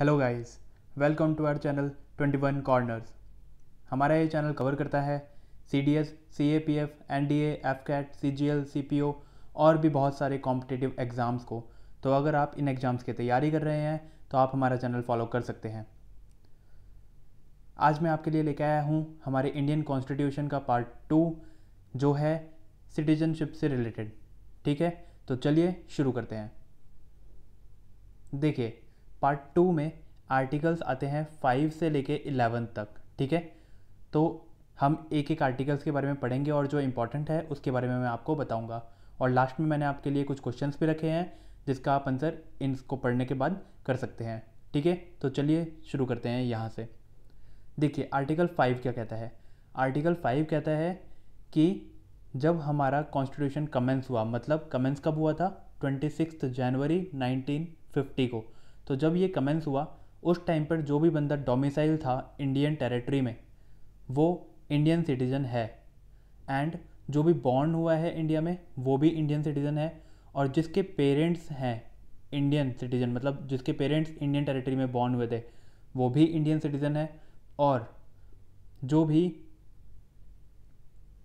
Hello guys, welcome to our channel 21 corners. हमारा ये channel cover करता है CDS, CAPF, NDA, FCAT, CGL, CPO और भी बहुत सारे कॉम्पिटिटिव एग्ज़ाम्स को। तो अगर आप इन एग्ज़ाम्स की तैयारी कर रहे हैं तो आप हमारा चैनल फॉलो कर सकते हैं। आज मैं आपके लिए लेके आया हूँ हमारे इंडियन कॉन्स्टिट्यूशन का पार्ट 2 जो है सिटीजनशिप से रिलेटेड। ठीक है, तो चलिए शुरू करते हैं। देखिए, पार्ट 2 में आर्टिकल्स आते हैं 5 से लेके 11 तक। ठीक है, तो हम एक एक आर्टिकल्स के बारे में पढ़ेंगे और जो इम्पोर्टेंट है उसके बारे में मैं आपको बताऊंगा। और लास्ट में मैंने आपके लिए कुछ क्वेश्चंस भी रखे हैं जिसका आप आंसर इनको पढ़ने के बाद कर सकते हैं। ठीक है, तो चलिए शुरू करते हैं यहाँ से। देखिए, आर्टिकल 5 क्या कहता है। आर्टिकल 5 कहता है कि जब हमारा कॉन्स्टिट्यूशन कमेंस हुआ, मतलब कमेंस कब हुआ था, 26 जनवरी 1950 को। तो जब ये कमेंस हुआ उस टाइम पर जो भी बंदा डोमिसाइल था इंडियन टेरिटरी में वो इंडियन सिटीज़न है, एंड जो भी बॉर्न हुआ है इंडिया में वो भी इंडियन सिटीज़न है, और जिसके पेरेंट्स हैं इंडियन सिटीज़न, मतलब जिसके पेरेंट्स इंडियन टेरिटरी में बॉर्न हुए थे वो भी इंडियन सिटीज़न है, और जो भी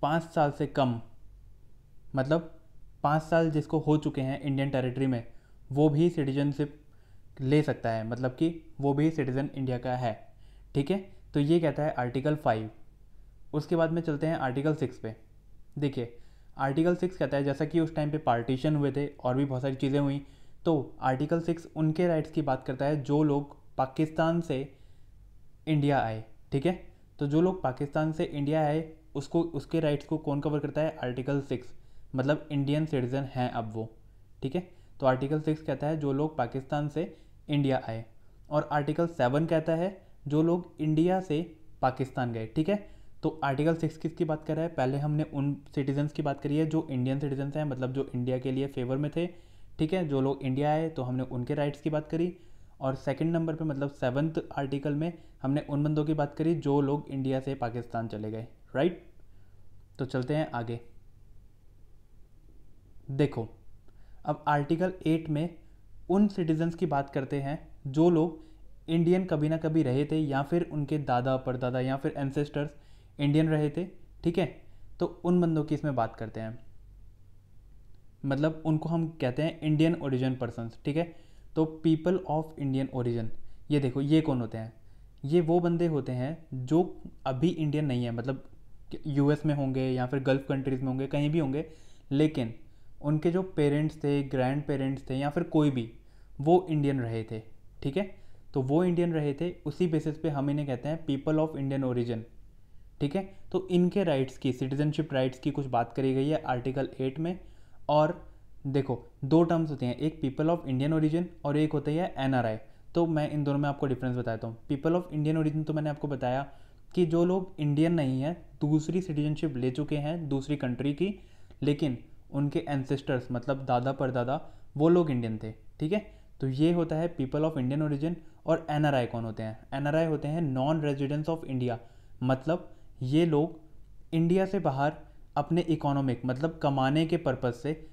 5 साल से कम, मतलब 5 साल जिसको हो चुके हैं इंडियन टेरिटरी में वो भी सिटीजनशिप ले सकता है, मतलब कि वो भी सिटीज़न इंडिया का है। ठीक है, तो ये कहता है आर्टिकल 5। उसके बाद में चलते हैं आर्टिकल 6 पे। देखिए, आर्टिकल 6 कहता है जैसा कि उस टाइम पे पार्टीशन हुए थे और भी बहुत सारी चीज़ें हुई, तो आर्टिकल 6 उनके राइट्स की बात करता है जो लोग पाकिस्तान से इंडिया आए। ठीक है, तो जो लोग पाकिस्तान से इंडिया आए उसको, उसके राइट्स को कौन कवर करता है, आर्टिकल 6, मतलब इंडियन सिटीज़न हैं अब वो। ठीक है, तो आर्टिकल 6 कहता है जो लोग पाकिस्तान से इंडिया आए, और आर्टिकल 7 कहता है जो लोग इंडिया से पाकिस्तान गए। ठीक है, तो आर्टिकल 6 किसकी बात कर रहा है, पहले हमने उन सिटीजन्स की बात करी है जो इंडियन सिटीजन्स हैं, मतलब जो इंडिया के लिए फेवर में थे। ठीक है, जो लोग इंडिया आए तो हमने उनके राइट्स की बात करी, और सेकंड नंबर पे मतलब 7th आर्टिकल में हमने उन बंदों की बात करी जो लोग इंडिया से पाकिस्तान चले गए। राइट, तो चलते हैं आगे। देखो, अब आर्टिकल 8 में उन सिटीजन्स की बात करते हैं जो लोग इंडियन कभी ना कभी रहे थे, या फिर उनके दादा परदादा या फिर एंसेस्टर्स इंडियन रहे थे। ठीक है, तो उन बंदों की इसमें बात करते हैं, मतलब उनको हम कहते हैं इंडियन ओरिजिन पर्सन्स। ठीक है, तो पीपल ऑफ इंडियन ओरिजिन, ये देखो ये कौन होते हैं, ये वो बंदे होते हैं जो अभी इंडियन नहीं है, मतलब US में होंगे या फिर गल्फ़ कंट्रीज़ में होंगे, कहीं भी होंगे, लेकिन उनके जो पेरेंट्स थे, ग्रैंड पेरेंट्स थे या फिर कोई भी, वो इंडियन रहे थे। ठीक है, तो वो इंडियन रहे थे, उसी बेसिस पे हम इन्हें कहते हैं पीपल ऑफ इंडियन ओरिजिन। ठीक है, तो इनके राइट्स की, सिटीजनशिप राइट्स की कुछ बात करी गई है आर्टिकल 8 में। और देखो, दो टर्म्स होते हैं, एक पीपल ऑफ इंडियन ओरिजिन और एक होता है NRI। तो मैं इन दोनों में आपको डिफरेंस बताता हूँ। पीपल ऑफ इंडियन ओरिजिन तो मैंने आपको बताया कि जो लोग इंडियन नहीं हैं, दूसरी सिटीजनशिप ले चुके हैं दूसरी कंट्री की, लेकिन उनके एंसेस्टर्स मतलब दादा परदादा वो लोग इंडियन थे। ठीक है, तो ये होता है पीपल ऑफ इंडियन ओरिजिन। और NRI कौन होते हैं, NRI होते हैं नॉन रेजिडेंट्स ऑफ इंडिया, मतलब ये लोग इंडिया से बाहर अपने इकोनॉमिक मतलब कमाने के पर्पज़ से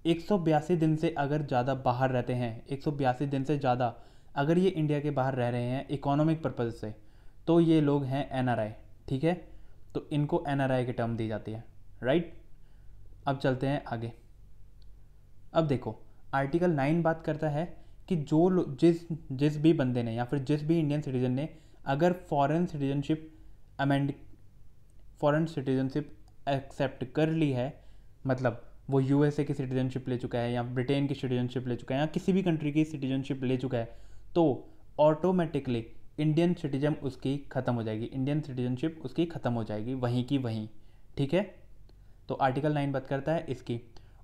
182 दिन से अगर ज़्यादा बाहर रहते हैं, 182 दिन से ज़्यादा अगर ये इंडिया के बाहर रह रहे हैं इकोनॉमिक पर्पज़ से, तो ये लोग हैं NRI। ठीक है, तो इनको NRI की टर्म दी जाती है। राइट, अब चलते हैं आगे। अब देखो, आर्टिकल 9 बात करता है कि जिस जिस भी बंदे ने या फिर जिस भी इंडियन सिटीजन ने अगर फॉरेन सिटीजनशिप एक्सेप्ट कर ली है, मतलब वो USA की सिटीजनशिप ले चुका है या ब्रिटेन की सिटीजनशिप ले चुका है या किसी भी कंट्री की सिटीजनशिप ले चुका है, तो ऑटोमेटिकली इंडियन सिटीजन उसकी ख़त्म हो जाएगी, इंडियन सिटीजनशिप उसकी ख़त्म हो जाएगी वहीं की वहीं। ठीक है, तो आर्टिकल 9 बात करता है इसकी।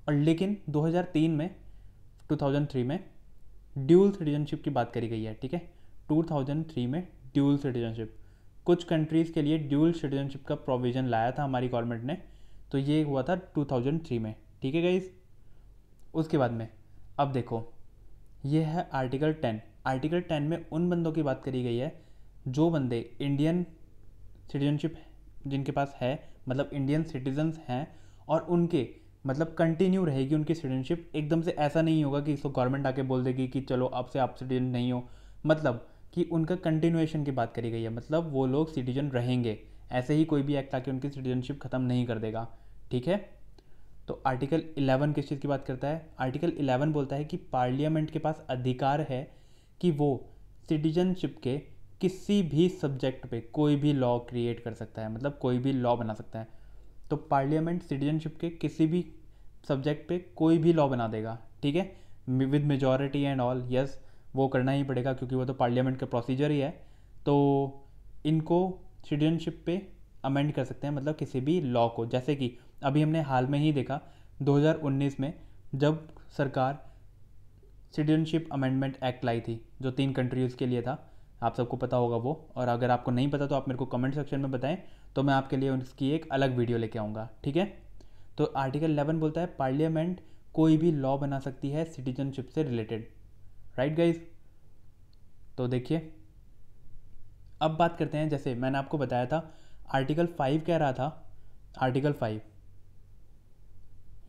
और लेकिन 2003 में ड्यूल सिटीजनशिप की बात करी गई है। ठीक है, 2003 में ड्यूल सिटीजनशिप, कुछ कंट्रीज़ के लिए ड्यूल सिटीजनशिप का प्रोविज़न लाया था हमारी गवर्नमेंट ने, तो ये हुआ था 2003 में। ठीक है गाइस, उसके बाद में अब देखो, ये है आर्टिकल 10। आर्टिकल 10 में उन बंदों की बात करी गई है जो बंदे इंडियन सिटीजनशिप जिनके पास है, मतलब इंडियन सिटीजन्स हैं, और उनके मतलब कंटिन्यू रहेगी उनकी सिटीजनशिप, एकदम से ऐसा नहीं होगा कि इसको गवर्नमेंट आके बोल देगी कि चलो अब से आप सिटीजन नहीं हो, मतलब कि उनका कंटिन्यूएशन की बात करी गई है, मतलब वो लोग सिटीजन रहेंगे, ऐसे ही कोई भी एक्ट आके उनकी सिटीजनशिप ख़त्म नहीं कर देगा। ठीक है। तो आर्टिकल 11 किस चीज़ की बात करता है? आर्टिकल 11 बोलता है कि पार्लियामेंट के पास अधिकार है कि वो सिटीजनशिप के किसी भी सब्जेक्ट पे कोई भी लॉ क्रिएट कर सकता है, मतलब कोई भी लॉ बना सकता है। तो पार्लियामेंट सिटीजनशिप के किसी भी सब्जेक्ट पे कोई भी लॉ बना देगा। ठीक है, with majority and all, yes, वो करना ही पड़ेगा क्योंकि वो तो पार्लियामेंट का प्रोसीजर ही है। तो इनको सिटीजनशिप पे अमेंड कर सकते हैं, मतलब किसी भी लॉ को। जैसे कि अभी हमने हाल में ही देखा 2019 में जब सरकार सिटीजनशिप अमेंडमेंट एक्ट लाई थी, जो 3 कंट्रीज़ के लिए था, आप सबको पता होगा वो। और अगर आपको नहीं पता तो आप मेरे को कमेंट सेक्शन में बताएं, तो मैं आपके लिए उसकी एक अलग वीडियो लेके आऊँगा। ठीक है। तो आर्टिकल 11 बोलता है पार्लियामेंट कोई भी लॉ बना सकती है सिटीजनशिप से रिलेटेड। Right guys. तो देखिए, अब बात करते हैं, जैसे मैंने आपको बताया था आर्टिकल 5 कह रहा था, आर्टिकल 5,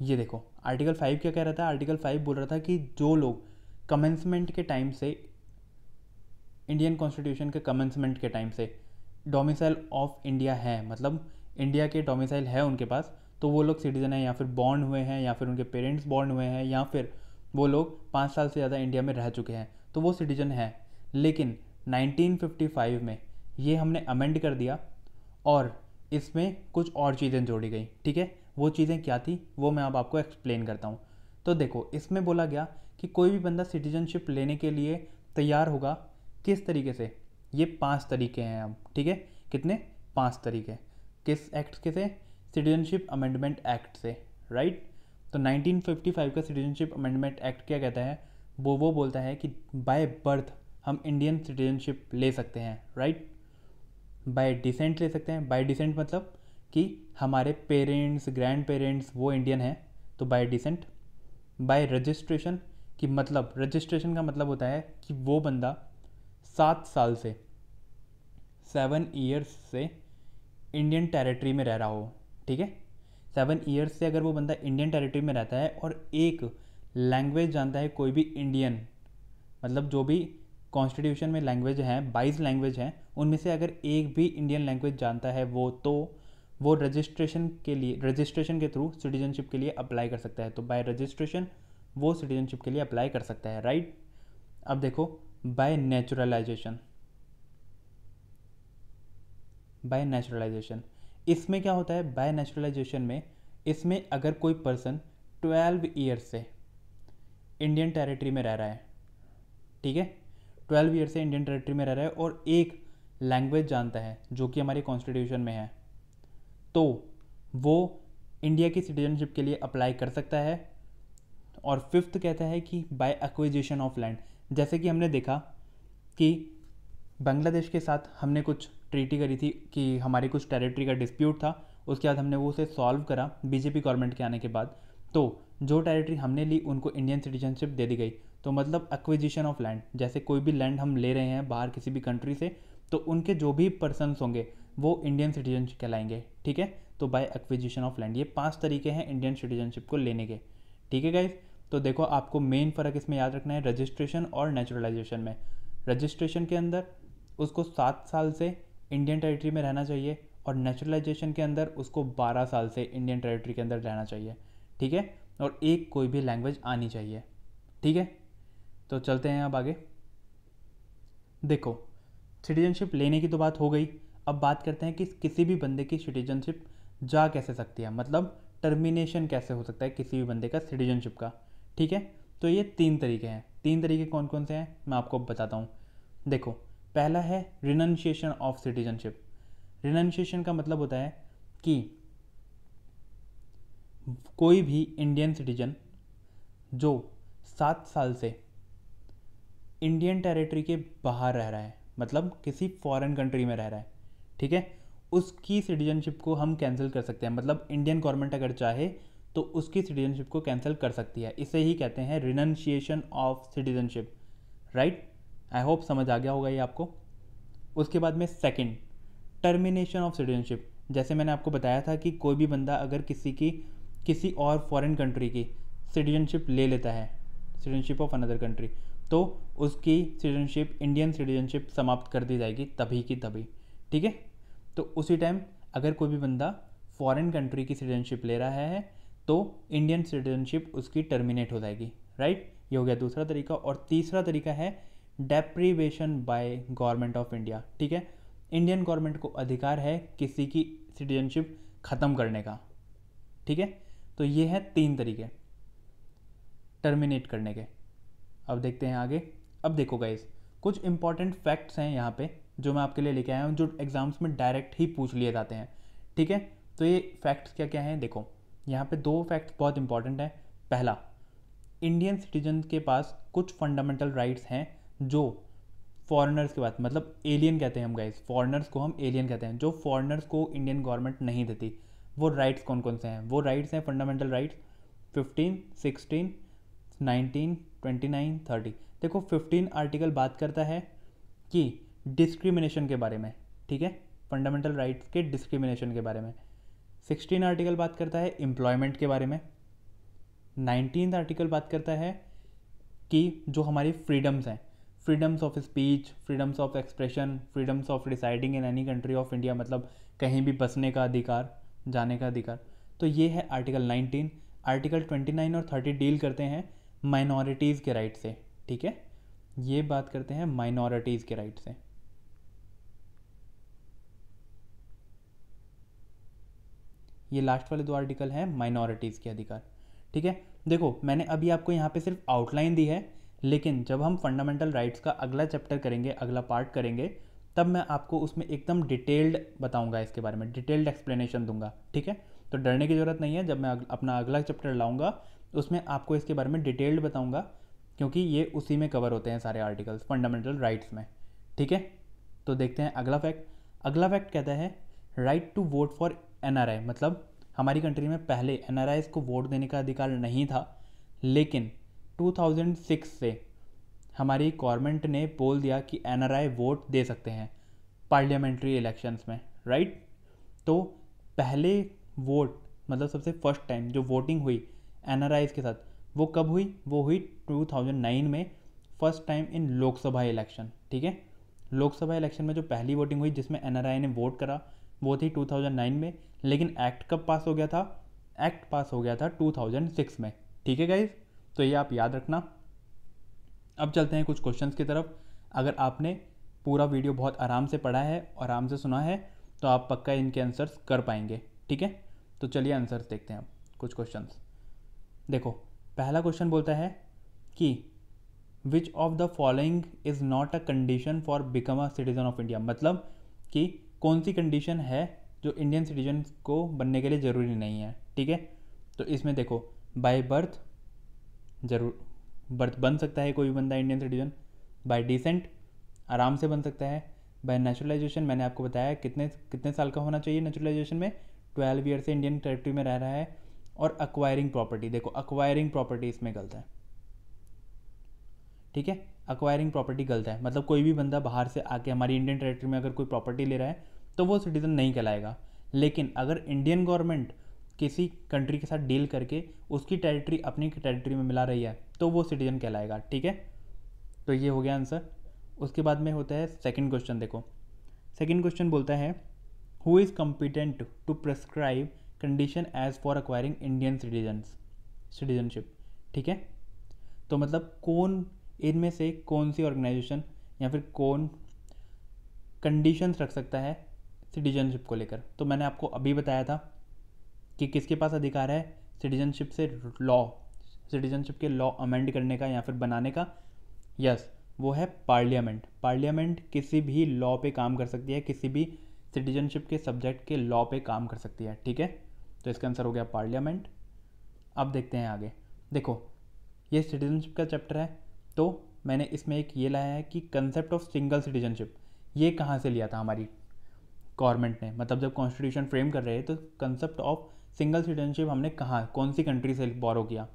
ये देखो आर्टिकल 5 क्या कह रहा था? आर्टिकल 5 बोल रहा था कि जो लोग कमेंसमेंट के टाइम से, इंडियन कॉन्स्टिट्यूशन के कमेंसमेंट के टाइम से डोमिसाइल ऑफ इंडिया है, मतलब इंडिया के डोमिसाइल है उनके पास, तो वो लोग सिटीजन हैं, या फिर बॉर्न हुए हैं, या फिर उनके पेरेंट्स बॉर्न हुए हैं, या फिर वो लोग 5 साल से ज़्यादा इंडिया में रह चुके हैं, तो वो सिटीजन है। लेकिन 1955 में ये हमने अमेंड कर दिया और इसमें कुछ और चीज़ें जोड़ी गई। ठीक है, वो चीज़ें क्या थी वो मैं अब आपको एक्सप्लेन करता हूँ। तो देखो, इसमें बोला गया कि कोई भी बंदा सिटीजनशिप लेने के लिए तैयार होगा, किस तरीके से? ये 5 तरीके हैं अब। ठीक है, कितने? 5 तरीके। किस एक्ट के से? सिटीजनशिप अमेंडमेंट एक्ट से। राइट। तो 1955 का सिटीजनशिप अमेंडमेंट एक्ट क्या कहता है? वो बोलता है कि बाय बर्थ हम इंडियन सिटीजनशिप ले सकते हैं। राइट। बाय डिसेंट ले सकते हैं। बाय डिसेंट मतलब कि हमारे पेरेंट्स, ग्रैंड पेरेंट्स वो इंडियन हैं, तो बाय डिसेंट। बाय रजिस्ट्रेशन कि मतलब, रजिस्ट्रेशन का मतलब होता है कि वो बंदा 7 साल से, 7 ईयर्स से इंडियन टेरिटरी में रह रहा हो। ठीक है, 7 ईयर्स से अगर वो बंदा इंडियन टेरिटरी में रहता है और एक लैंग्वेज जानता है कोई भी इंडियन, मतलब जो भी कॉन्स्टिट्यूशन में लैंग्वेज हैं, 22 लैंग्वेज हैं, उनमें से अगर एक भी इंडियन लैंग्वेज जानता है वो, तो वो रजिस्ट्रेशन के लिए, रजिस्ट्रेशन के थ्रू सिटीजनशिप के लिए अप्लाई कर सकता है। तो बाय रजिस्ट्रेशन वो सिटीजनशिप के लिए अप्लाई कर सकता है। राइट। अब देखो, बाय नेचुरलाइजेशन, बाय नेचुरलाइजेशन इसमें क्या होता है? बाय नेचुरलाइजेशन में, इसमें अगर कोई पर्सन 12 ईयर्स से इंडियन टेरिटरी में रह रहा है, ठीक है, 12 ईयर से इंडियन टेरिटरी में रह रहा है और एक लैंग्वेज जानता है जो कि हमारे कॉन्स्टिट्यूशन में है, तो वो इंडिया की सिटीजनशिप के लिए अप्लाई कर सकता है। और 5th कहता है कि बाय एक्विजिशन ऑफ लैंड, जैसे कि हमने देखा कि बांग्लादेश के साथ हमने कुछ ट्रीटी करी थी कि हमारी कुछ टेरिटरी का डिस्प्यूट था, उसके बाद हमने वो उसे सॉल्व करा बीजेपी गवर्नमेंट के आने के बाद, तो जो टेरिटरी हमने ली उनको इंडियन सिटीजनशिप दे दी गई। तो मतलब एक्विजिशन ऑफ लैंड, जैसे कोई भी लैंड हम ले रहे हैं बाहर किसी भी कंट्री से, तो उनके जो भी पर्सन्स होंगे वो इंडियन सिटीजनशिप कहलाएंगे। ठीक है, तो बाय एक्विजिशन ऑफ लैंड, ये 5 तरीके हैं इंडियन सिटीजनशिप को लेने के। ठीक है गाइज। तो देखो, आपको मेन फ़र्क इसमें याद रखना है रजिस्ट्रेशन और नेचुरलाइजेशन में। रजिस्ट्रेशन के अंदर उसको 7 साल से इंडियन टेरिटरी में रहना चाहिए और नेचुरलाइजेशन के अंदर उसको 12 साल से इंडियन टेरिटरी के अंदर रहना चाहिए। ठीक है, और एक कोई भी लैंग्वेज आनी चाहिए। ठीक है, तो चलते हैं अब आगे। देखो, सिटीजनशिप लेने की तो बात हो गई, अब बात करते हैं कि किसी भी बंदे की सिटीजनशिप जा कैसे सकती है, मतलब टर्मिनेशन कैसे हो सकता है किसी भी बंदे का सिटीजनशिप का। ठीक है, तो ये 3 तरीके हैं। 3 तरीके कौन कौन से हैं मैं आपको बताता हूँ। देखो, पहला है रिनंशिएशन ऑफ सिटीजनशिप। रिनंशिएशन का मतलब होता है कि कोई भी इंडियन सिटीजन जो 7 साल से इंडियन टेरिटरी के बाहर रह रहा है, मतलब किसी फॉरेन कंट्री में रह रहा है, ठीक है, उसकी सिटीजनशिप को हम कैंसिल कर सकते हैं। मतलब इंडियन गवर्नमेंट अगर चाहे तो उसकी सिटीजनशिप को कैंसिल कर सकती है। इसे ही कहते हैं renunciation of citizenship. Right, I hope समझ आ गया होगा ये आपको। उसके बाद में सेकंड, टर्मिनेशन ऑफ सिटीजनशिप। जैसे मैंने आपको बताया था कि कोई भी बंदा अगर किसी और फॉरेन कंट्री की सिटीजनशिप ले लेता है, सिटीजनशिप ऑफ अनदर कंट्री, तो उसकी सिटीजनशिप, इंडियन सिटीजनशिप समाप्त कर दी जाएगी तभी की तभी, ठीक है। तो उसी टाइम अगर कोई भी बंदा फॉरेन कंट्री की सिटीजनशिप ले रहा है तो इंडियन सिटीजनशिप उसकी टर्मिनेट हो जाएगी, राइट। ये हो गया दूसरा तरीका। और तीसरा तरीका है deprivation by government of India, ठीक है। इंडियन गवर्नमेंट को अधिकार है किसी की सिटीजनशिप ख़त्म करने का, ठीक है। तो ये है 3 तरीके टर्मिनेट करने के। अब देखते हैं आगे। अब देखो गाइस, कुछ इंपॉर्टेंट फैक्ट्स हैं यहाँ पे जो मैं आपके लिए लेके आया हूँ, जो एग्जाम्स में डायरेक्ट ही पूछ लिए जाते हैं, ठीक है। तो ये फैक्ट्स क्या क्या हैं, देखो यहाँ पे 2 फैक्ट्स बहुत इंपॉर्टेंट हैं। पहला, इंडियन सिटीजन के पास कुछ फंडामेंटल राइट्स हैं जो फॉरेनर्स के बाद, मतलब एलियन कहते हैं हम गाइस, फॉरेनर्स को हम एलियन कहते हैं, जो फॉरेनर्स को इंडियन गवर्नमेंट नहीं देती। वो राइट्स कौन कौन से हैं? वो राइट्स हैं फंडामेंटल राइट्स 15, 16, 19, 29, 30। देखो 15 आर्टिकल बात करता है कि डिस्क्रिमिनेशन के बारे में, ठीक है, फंडामेंटल राइट्स के डिस्क्रिमिनेशन के बारे में। 16 आर्टिकल बात करता है एम्प्लॉयमेंट के बारे में। 19 आर्टिकल बात करता है कि जो हमारी फ्रीडम्स हैं, freedoms of speech, freedoms of expression, freedoms of residing in any country of India, मतलब कहीं भी बसने का अधिकार, जाने का अधिकार। तो ये है आर्टिकल 19। आर्टिकल 29 और 30 डील करते हैं माइनॉरिटीज़ के राइट से, ठीक है। ये बात करते हैं माइनॉरिटीज़ के राइट से। ये लास्ट वाले 2 आर्टिकल हैं माइनॉरिटीज़ के अधिकार, ठीक है। देखो मैंने अभी आपको यहाँ पे सिर्फ आउटलाइन दी है, लेकिन जब हम फंडामेंटल राइट्स का अगला चैप्टर करेंगे, अगला पार्ट करेंगे, तब मैं आपको उसमें एकदम डिटेल्ड बताऊंगा, इसके बारे में डिटेल्ड एक्सप्लेनेशन दूंगा, ठीक है। तो डरने की ज़रूरत नहीं है, जब मैं अपना अगला चैप्टर लाऊंगा उसमें आपको इसके बारे में डिटेल्ड बताऊंगा, क्योंकि ये उसी में कवर होते हैं सारे आर्टिकल्स फंडामेंटल राइट्स में, ठीक है। तो देखते हैं अगला फैक्ट। अगला फैक्ट कहता है right to vote for NRI, मतलब हमारी कंट्री में पहले एनआरआईज को वोट देने का अधिकार नहीं था, लेकिन 2006 से हमारी गवर्नमेंट ने बोल दिया कि एनआरआई वोट दे सकते हैं पार्लियामेंट्री इलेक्शंस में, राइट। तो पहले वोट, मतलब सबसे फर्स्ट टाइम जो वोटिंग हुई एनआरआईज के साथ, वो कब हुई? वो हुई 2009 में, first time in Lok Sabha election, ठीक है। लोकसभा इलेक्शन में जो पहली वोटिंग हुई जिसमें एनआरआई ने वोट करा, वो थी 2009 में। लेकिन एक्ट कब पास हो गया था? एक्ट पास हो गया था 2006 में, ठीक है गाइज। तो ये आप याद रखना। अब चलते हैं कुछ क्वेश्चंस की तरफ। अगर आपने पूरा वीडियो बहुत आराम से पढ़ा है और आराम से सुना है तो आप पक्का इनके आंसर्स कर पाएंगे, ठीक है। तो चलिए आंसर्स देखते हैं अब कुछ क्वेश्चंस। देखो पहला क्वेश्चन बोलता है कि which of the following is not a condition for become a citizen of India, मतलब कि कौन सी कंडीशन है जो इंडियन सिटीजन को बनने के लिए ज़रूरी नहीं है, ठीक है। तो इसमें देखो बाय बर्थ, जरूर बर्थ बन सकता है कोई भी बंदा इंडियन सिटीजन। बाय डिसेंट आराम से बन सकता है। बाय नेचुरलाइजेशन मैंने आपको बताया कितने कितने साल का होना चाहिए नेचुरलाइजेशन में, 12 ईयर से इंडियन टेरिटरी में रह रहा है। और अक्वायरिंग प्रॉपर्टी, देखो अक्वायरिंग प्रॉपर्टी इसमें गलत है, ठीक है। अक्वायरिंग प्रॉपर्टी गलत है, मतलब कोई भी बंदा बाहर से आके हमारी इंडियन टेरिटरी में अगर कोई प्रॉपर्टी ले रहा है तो वो सिटीजन नहीं कहलाएगा। लेकिन अगर इंडियन गवर्नमेंट किसी कंट्री के साथ डील करके उसकी टेरिटरी अपनी टेरिटरी में मिला रही है तो वो सिटीजन कहलाएगा, ठीक है। तो ये हो गया आंसर। उसके बाद में होता है सेकंड क्वेश्चन। देखो सेकंड क्वेश्चन बोलता है who is competent to prescribe condition as for acquiring Indian citizenship, ठीक है। तो मतलब कौन इनमें से कौन सी ऑर्गेनाइजेशन या फिर कौन कंडीशंस रख सकता है सिटीजनशिप को लेकर। तो मैंने आपको अभी बताया था कि किसके पास अधिकार है सिटीजनशिप से लॉ, सिटीजनशिप के लॉ अमेंड करने का या फिर बनाने का। यस, वो है पार्लियामेंट। पार्लियामेंट किसी भी लॉ पे काम कर सकती है, किसी भी सिटीजनशिप के सब्जेक्ट के लॉ पे काम कर सकती है, ठीक है। तो इसका आंसर हो गया पार्लियामेंट। अब देखते हैं आगे। देखो ये सिटीजनशिप का चैप्टर है, तो मैंने इसमें एक ये लाया है कि कंसेप्ट ऑफ सिंगल सिटीजनशिप, ये कहाँ से लिया था हमारी गवर्नमेंट ने, मतलब जब कॉन्स्टिट्यूशन फ्रेम कर रहे हैं तो कंसेप्ट ऑफ सिंगल सिटीजनशिप हमने कहाँ, कौन सी कंट्री से बोरो किया।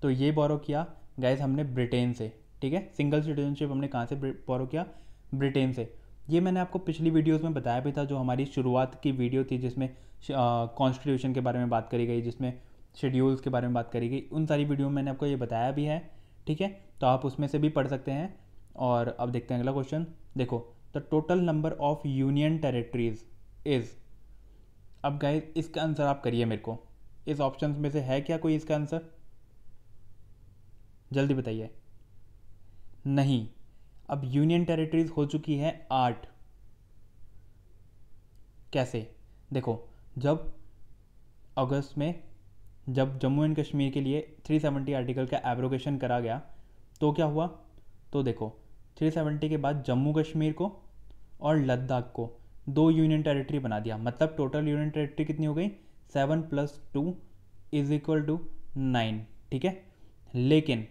तो ये बोरो किया गाइस हमने ब्रिटेन से, ठीक है। सिंगल सिटीजनशिप हमने कहाँ से बोरो किया? ब्रिटेन से। ये मैंने आपको पिछली वीडियोस में बताया भी था, जो हमारी शुरुआत की वीडियो थी जिसमें कॉन्स्टिट्यूशन के बारे में बात करी गई, जिसमें शेड्यूल्स के बारे में बात करी गई, उन सारी वीडियो में मैंने आपको ये बताया भी है, ठीक है, तो आप उसमें से भी पढ़ सकते हैं। और अब देखते हैं अगला क्वेश्चन। देखो, the total number of union territories is. अब गाइस इसका आंसर आप करिए मेरे को, इस ऑप्शन में से है क्या कोई इसका आंसर, जल्दी बताइए। नहीं, अब यूनियन टेरिटरीज हो चुकी है 8। कैसे, देखो, जब अगस्त में जब जम्मू एंड कश्मीर के लिए 370 आर्टिकल का एब्रोगेशन करा गया तो क्या हुआ, तो देखो 370 के बाद जम्मू कश्मीर को और लद्दाख को 2 यूनियन टेरिटरी बना दिया। मतलब टोटल यूनियन टेरिटरी कितनी हो गई, 7 + 2 = 9। ठीक है, लेकिन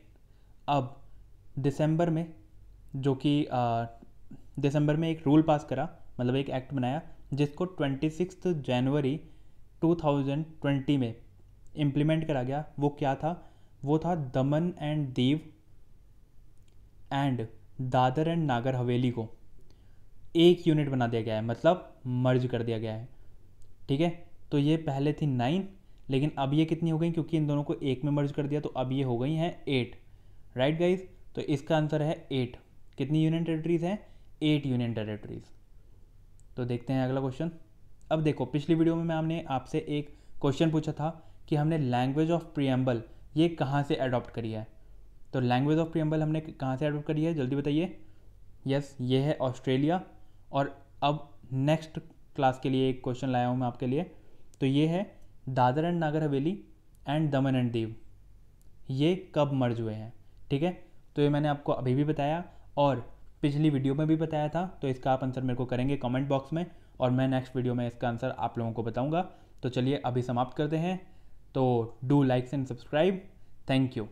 अब दिसंबर में जो कि दिसंबर में एक रूल पास करा, मतलब एक एक्ट बनाया जिसको 26 जनवरी 2020 में इम्प्लीमेंट करा गया। वो क्या था, वो था दमन and Diu and Dadar and Nagar Haveli को एक यूनिट बना दिया गया है, मतलब मर्ज कर दिया गया है। ठीक है, तो ये पहले थी 9, लेकिन अब ये कितनी हो गई, क्योंकि इन दोनों को एक में मर्ज कर दिया तो अब ये हो गई हैं 8। राइट गाइज, तो इसका आंसर है 8। कितनी यूनियन टेरिटरीज हैं, 8 यूनियन टेरिटरीज। तो देखते हैं अगला क्वेश्चन। अब देखो, पिछली वीडियो में हमने आपसे एक क्वेश्चन पूछा था कि हमने लैंग्वेज ऑफ प्रियम्बल ये कहाँ से अडॉप्ट करी है। तो लैंग्वेज ऑफ प्रियम्बल हमने कहाँ से अडॉप्ट करी है, जल्दी बताइए। यस, ये है ऑस्ट्रेलिया। और अब नेक्स्ट क्लास के लिए एक क्वेश्चन लाया हूँ मैं आपके लिए, तो ये है Dadar and Nagar Haveli and Daman and Diu, ये कब मर्ज हुए हैं। ठीक है, तो ये मैंने आपको अभी भी बताया और पिछली वीडियो में भी बताया था। तो इसका आप आंसर मेरे को करेंगे कमेंट बॉक्स में, और मैं नेक्स्ट वीडियो में इसका आंसर आप लोगों को बताऊंगा। तो चलिए अभी समाप्त करते हैं। तो do likes and subscribe. Thank you.